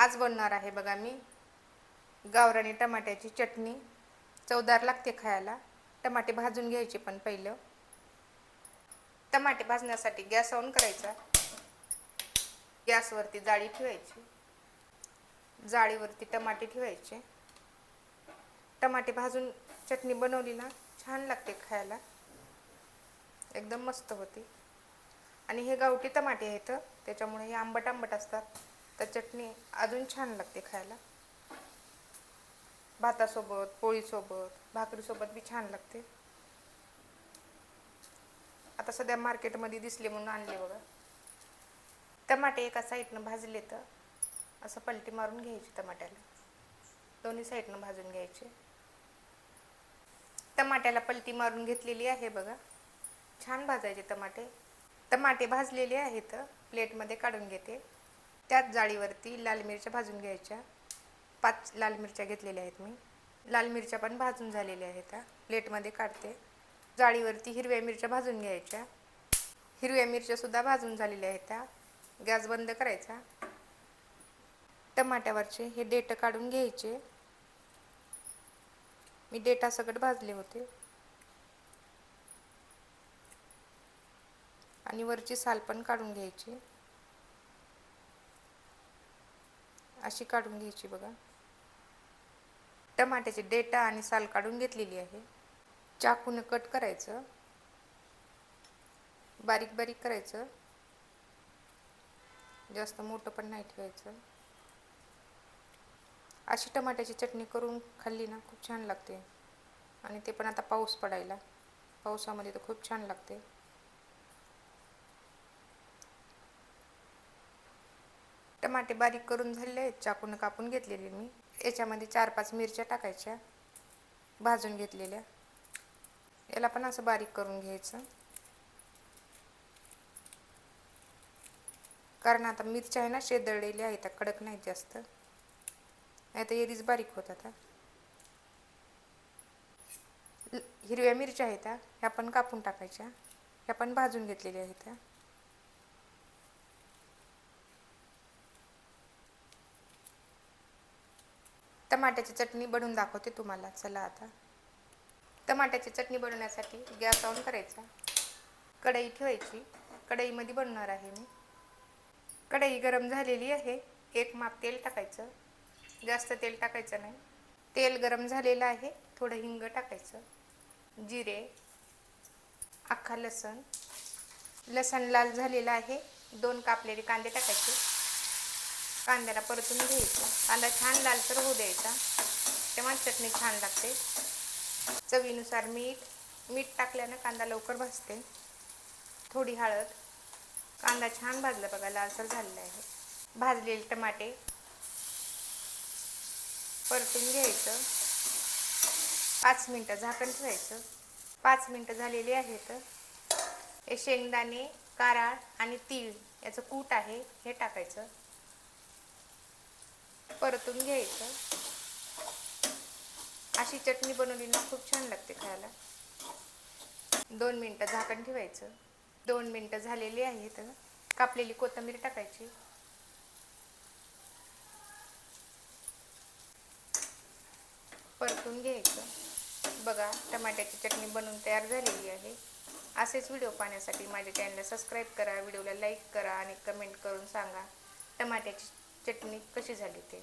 आज बनणार आहे बघा मी गावरानी टमाट्याची चटणी। चवदार लागते खायला। टमाटे भाजून घ्यायचे, पण पहिलं टमाटे भाजण्यासाठी गॅस ऑन करायचा। गॅसवरती जाळी ठेवायची, जाळीवरती टमाटे ठेवायचे। टमाटे भाजून चटणी बनवली ना, छान लागते खायला, एकदम मस्त होती। आणि हे गावठी टमाटे आहेत, त्याच्यामुळे हे आंबट आंबट असतात, तर चटणी अजून छान लागते खायला। भातासोबत, पोळीसोबत, भाकरीसोबत बी छान लागते। आता सध्या मार्केटमध्ये दिसले म्हणून आणले बघा। टमाटे एका साईडनं भाजले तर असं पलटी मारून घ्यायची टमाट्याला, दोन्ही साईडनं भाजून घ्यायचे। टमाट्याला पलटी मारून घेतलेली आहे बघा। छान भाजायचे टमाटे। टमाटे भाजलेले आहेत, प्लेटमध्ये काढून घेते। त्याच जाळीवरती लाल मिरच्या भाजून घ्यायच्या। 5 लाल मिरच्या घेतलेल्या आहेत मी। लाल मिरच्या पण भाजून झालेल्या आहेत, प्लेटमध्ये काढते। जाळीवरती हिरव्या मिरच्या भाजून घ्यायच्या। हिरव्या मिरच्या सुद्धा भाजून झालेल्या आहेत। गॅस बंद करायचा। टमाट्यावरचे हे देठ काढून घ्यायचे। मी देठासकट भाजले होते, आणि वरची साल पण काढून घ्यायची, अशी काढून घ्यायची बघा। टमाट्याचे देठ आणि साल काढून घेतलेली आहे। चाकून कट करायचं, बारीक बारीक करायचं, जास्त मोठं पण नाही ठेवायचं। अशी टमाट्याची चटणी करून खाल्ली ना, खूप छान लागते। आणि ते पण आता पाऊस पडायला, पावसामध्ये तर खूप छान लागते। टमाटे बारीक करून झालेले आहेत, चाकून कापून घेतलेले मी। याच्यामध्ये 4-5 मिरच्या टाकायच्या, भाजून घेतलेल्या। याला पण असं बारीक करून घ्यायचं, कारण आता मिरच्या आहे ना शेदळलेल्या आहेत, कडक नाहीत जास्त, नाही तर एरीच बारीक होतात। हिरव्या मिरच्या आहेत, ह्या पण कापून टाकायच्या। ह्या पण भाजून घेतलेल्या आहेत। टमाट्याची चटणी बनवून दाखवते तुम्हाला, चला आता। टमाट्याची चटणी बनवण्यासाठी गॅस ऑन करायचा, कढई ठेवायची। कढईमध्ये बनवणार आहे मी। कढई गरम झालेली आहे, 1 माप तेल टाकायचं, जास्त तेल टाकायचं नाही। तेल गरम झालेलं आहे, थोडं हिंग टाकायचं, जिरे, अख्खा लसूण। लसूण लाल झालेला आहे, 2 कापलेले कांदे टाकायचे। कांद्याला परतून घ्यायचं, कांदा छान लालसर होऊ द्यायचा, तेव्हा चटणी छान लागते। चवीनुसार मीठ। मीठ टाकल्यानं कांदा लवकर भाजते। थोडी हळद। कांदा छान भाजला बघा, लालसर झालेला आहे। भाजलेले टमाटे परतून घ्यायचं, 5 मिनटं झाकण ठेवायचं। 5 मिनटं झालेली आहेत। हे शेंगदाणे, कारळा आणि तीळ याचं कूट आहे, हे टाकायचं, परतून घ्यायचं। अशी चटणी बनवली ना, खूप छान लागते खायला। 2 मिनटं झाकण ठेवायचं। 2 मिनटं झालेली आहेत। कापलेली कोथिंबीर टाकायची, परतून घ्यायचं। बघा, टमाट्याची चटणी बनवून तयार झालेली आहे। असेच व्हिडिओ पाहण्यासाठी माझ्या चॅनलला सबस्क्राईब करा, व्हिडिओला लाईक करा आणि कमेंट करून सांगा टमाट्याची चटणी कशी झाली ते।